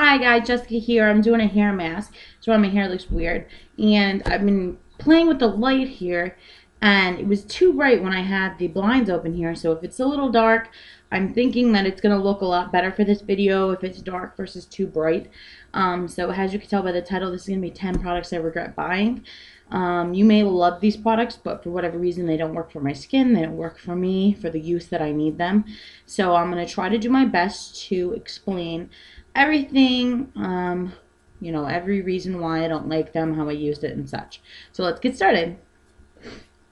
Hi guys, Jessica here. I'm doing a hair mask. So my hair looks weird. And I've been playing with the light here. And it was too bright when I had the blinds open here. So if it's a little dark, I'm thinking that it's going to look a lot better for this video if it's dark versus too bright. So as you can tell by the title, this is going to be 10 products I regret buying. You may love these products, but for whatever reason, they don't work for my skin. They don't work for me for the use that I need them. So I'm going to try to do my best to explain everything, every reason why I don't like them, how I used it, and such. So let's get started.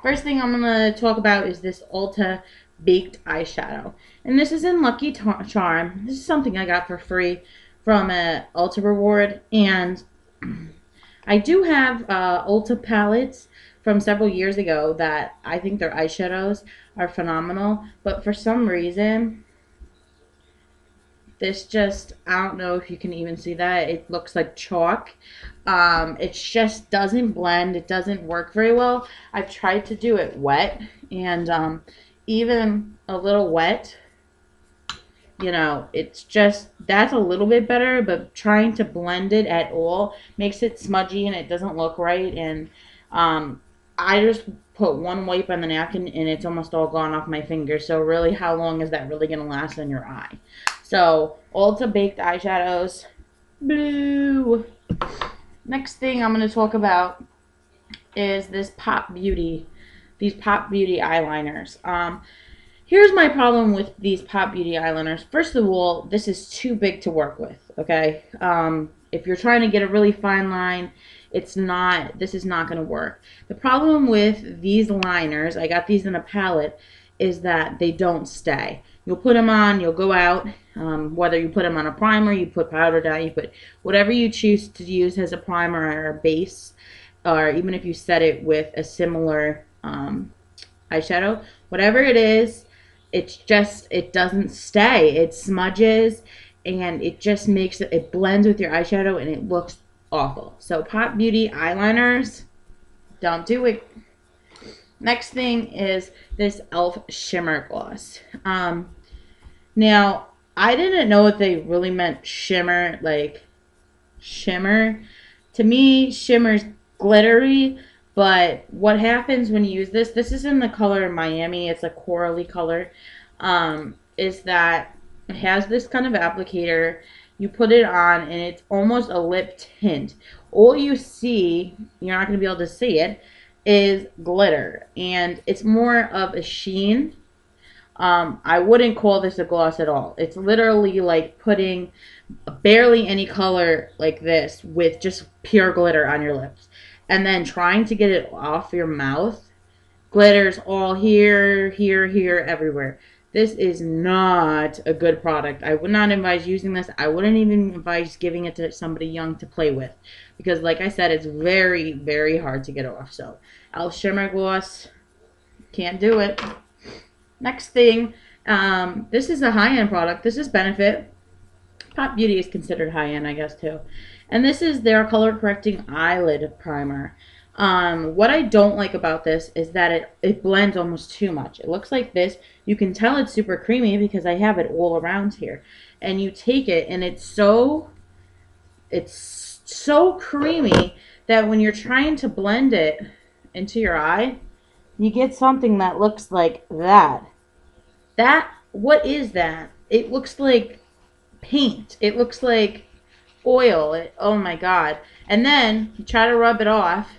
First thing I'm going to talk about is this Ulta Baked Eyeshadow. And this is in Lucky Charm. This is something I got for free from a Ulta reward. And I do have Ulta palettes from several years ago that I think their eyeshadows are phenomenal. But for some reason, this just, I don't know if you can even see that. It looks like chalk. It just doesn't blend. It doesn't work very well. I've tried to do it wet, and even a little wet, it's just, that's a little bit better, but trying to blend it at all makes it smudgy and it doesn't look right. And I just put one wipe on the napkin and it's almost all gone off my finger. So really, how long is that really going to last on your eye? So, Ulta Baked Eyeshadows, blue. Next thing I'm going to talk about is this Pop Beauty, these Pop Beauty eyeliners. Here's my problem with these Pop Beauty eyeliners. First of all, this is too big to work with, okay? If you're trying to get a really fine line, this is not going to work. The problem with these liners, I got these in a palette, is that they don't stay. You'll put them on, you'll go out, whether you put them on a primer, you put powder down, you put whatever you choose to use as a primer or a base, or even if you set it with a similar eyeshadow, whatever it is, it doesn't stay. It smudges, and it just makes it blends with your eyeshadow, and it looks awful. So Pop Beauty eyeliners, don't do it. Next thing is this e.l.f. Shimmer Gloss. Now, I didn't know if they really meant shimmer, like shimmer. To me, shimmer's glittery, but what happens when you use this is in the color Miami, it's a corally color, is that it has this kind of applicator. You put it on, and it's almost a lip tint. All you see, you're not going to be able to see it, is glitter, and it's more of a sheen. I wouldn't call this a gloss at all. It's literally like putting barely any color like this with just pure glitter on your lips, and then trying to get it off your mouth. Glitter's all here, here, here, everywhere. This is not a good product. I would not advise using this. I wouldn't even advise giving it to somebody young to play with, because like I said, it's very, very hard to get off. So, e.l.f. Shimmer Gloss, can't do it. Next thing, this is a high-end product. This is Benefit. Pop Beauty is considered high-end, I guess, too. And this is their color-correcting eyelid primer. What I don't like about this is that it blends almost too much. It looks like this. You can tell it's super creamy because I have it all around here. And you take it, and it's so creamy that when you're trying to blend it into your eye, you get something that looks like that. What is that? It looks like paint. It looks like oil. Oh my God. And then you try to rub it off,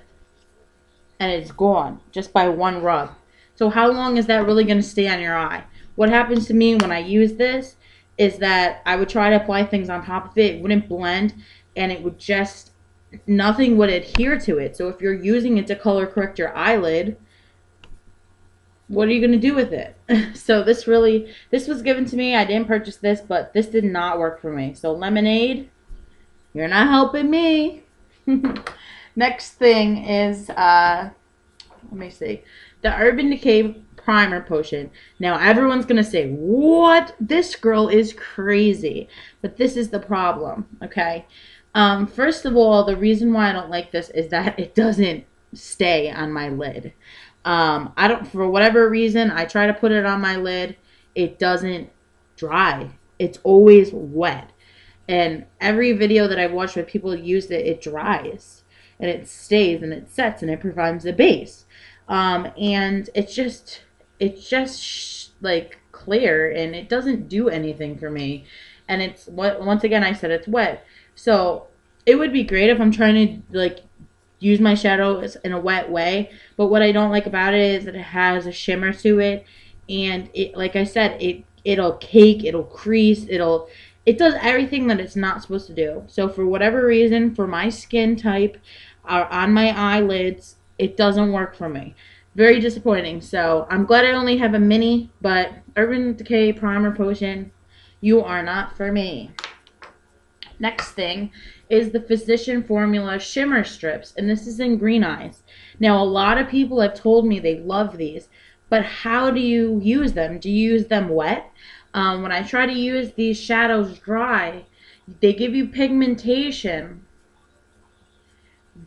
and it's gone just by one rub. So how long is that really going to stay on your eye? What happens to me when I use this is that I would try to apply things on top of it. It wouldn't blend, and it would just, nothing would adhere to it. So if you're using it to color correct your eyelid, what are you going to do with it? So this was given to me. I didn't purchase this, but this did not work for me. So Lemonade, you're not helping me. Next thing is, let me see, the Urban Decay Primer Potion. Now, everyone's going to say, what? This girl is crazy. But this is the problem, okay? First of all, the reason why I don't like this is that it doesn't stay on my lid. For whatever reason, I try to put it on my lid. It doesn't dry. It's always wet. And every video that I've watched where people used it, it dries and it stays and it sets and it provides a base. And it's just like clear and it doesn't do anything for me. And it's what, once again, I said it's wet. So it would be great if I'm trying to like use my shadows in a wet way. But what I don't like about it is that it has a shimmer to it, and it, like I said, it'll cake, it'll crease, it does everything that it's not supposed to do. So for whatever reason, for my skin type, on my eyelids, it doesn't work for me. Very disappointing. So I'm glad I only have a mini, but Urban Decay Primer Potion, you are not for me. Next thing is the Physician Formula Shimmer Strips, and this is in Green Eyes. Now, a lot of people have told me they love these, but how do you use them? Do you use them wet? When I try to use these shadows dry, they give you pigmentation,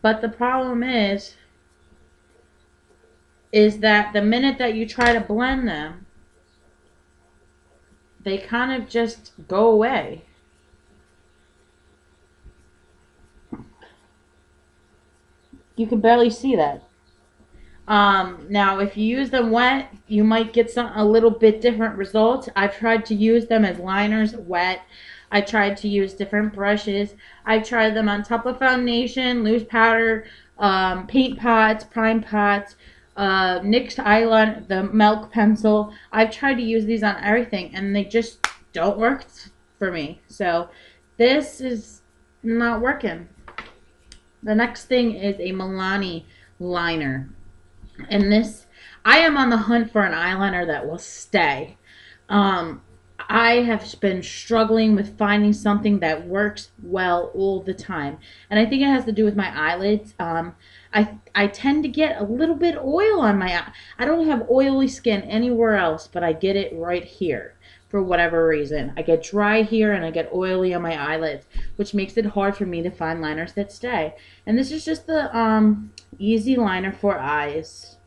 but the problem is that the minute that you try to blend them, they kind of just go away. You can barely see that. Now, if you use them wet, you might get a little bit different results. I've tried to use them as liners wet. I tried to use different brushes. I tried them on top of foundation, loose powder, paint pots, prime pots, NYX eyeliner, the milk pencil. I've tried to use these on everything, and they just don't work for me. So this is not working. The next thing is a Milani liner. And this, I am on the hunt for an eyeliner that will stay. I have been struggling with finding something that works well all the time. And I think it has to do with my eyelids. I tend to get a little bit oil on my eye. I don't have oily skin anywhere else, but I get it right here for whatever reason. I get dry here and I get oily on my eyelids, which makes it hard for me to find liners that stay. And this is just the easy liner for eyes.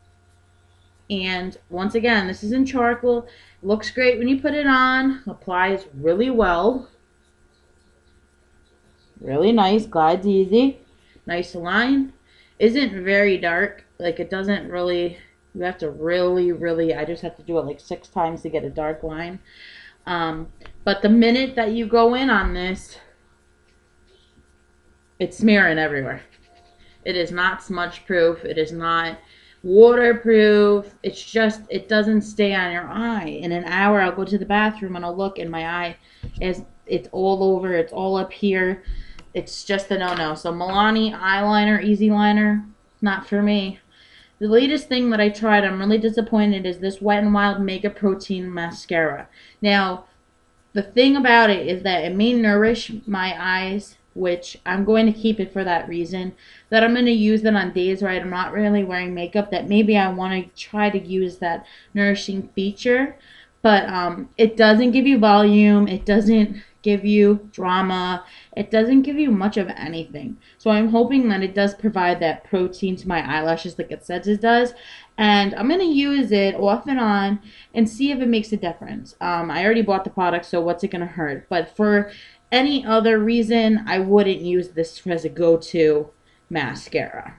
And once again, this is in charcoal. It looks great when you put it on. Applies really well. Really nice. Glides easy. Nice line. Isn't very dark. Like, it doesn't really... You have to really... I just have to do it like 6 times to get a dark line. But the minute that you go in on this, it's smearing everywhere. It is not smudge proof. It is not waterproof. It's just, it doesn't stay on your eye. In an hour, I'll go to the bathroom and I'll look, and my eye it's all over. It's all up here. It's just a no-no. So Milani eyeliner, easy liner, not for me. The latest thing that I tried, I'm really disappointed, is this Wet n Wild Mega Protein Mascara. Now, the thing about it is that it may nourish my eyes, which I'm going to keep it for that reason. That I'm going to use it on days where I'm not really wearing makeup, that maybe I want to try to use that nourishing feature. But it doesn't give you volume. It doesn't give you drama. It doesn't give you much of anything. So I'm hoping that it does provide that protein to my eyelashes like it says it does. And I'm going to use it off and on and see if it makes a difference. I already bought the product, so what's it going to hurt? But for any other reason, I wouldn't use this as a go-to mascara.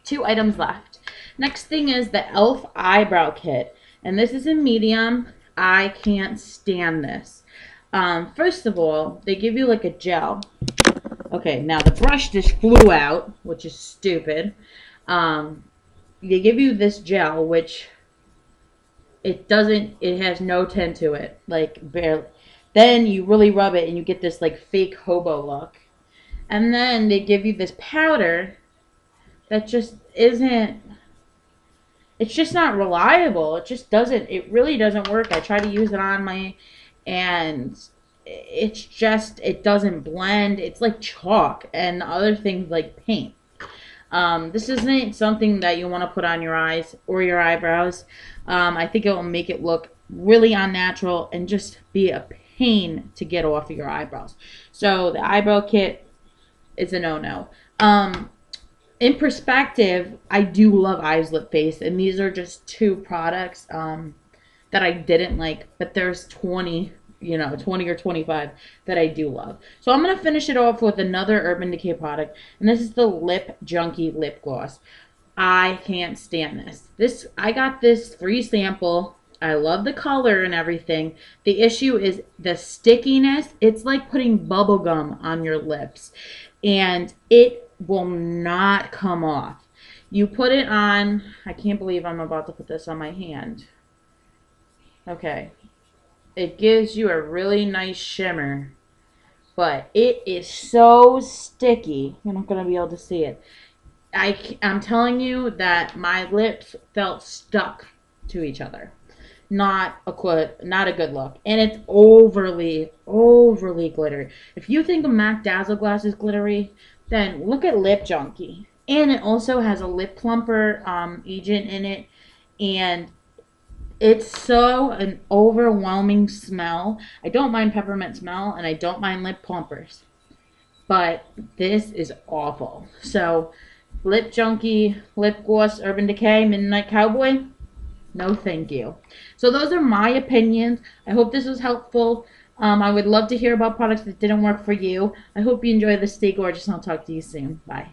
2 items left. Next thing is the e.l.f. Eyebrow Kit. And this is in medium. I can't stand this. First of all, they give you like a gel. Okay, now the brush just flew out, which is stupid. They give you this gel, which it has no tint to it, like barely. Then you really rub it and you get this like fake hobo look. And then they give you this powder that just isn't, it's just not reliable. It really doesn't work. I try to use it on and it doesn't blend. It's like chalk and other things like paint. This isn't something that you want to put on your eyes or your eyebrows. I think it will make it look really unnatural and just be a pain to get off of your eyebrows. So the eyebrow kit is a no-no. In perspective, I do love Eyes Lip Face, and these are just 2 products that I didn't like, but there's 20 20 or 25 that I do love. So I'm going to finish it off with another Urban Decay product, and this is the Lip Junkie Lip Gloss. I can't stand this. I got this free sample. I love the color and everything. The issue is the stickiness. It's like putting bubble gum on your lips, and it will not come off. You put it on. I can't believe I'm about to put this on my hand. Okay. It gives you a really nice shimmer, but it is so sticky. You're not going to be able to see it. I'm telling you that my lips felt stuck to each other. Not a good look. And it's overly glittery. If you think of MAC Dazzle Glass is glittery, then look at Lip Junkie. And it also has a lip plumper agent in it. And it's so an overwhelming smell. I don't mind peppermint smell, and I don't mind lip plumpers. But this is awful. So, Lip Junkie, Lip Gloss, Urban Decay, Midnight Cowboy, no thank you. So those are my opinions. I hope this was helpful. I would love to hear about products that didn't work for you. I hope you enjoy this. Stay gorgeous, and I'll talk to you soon. Bye.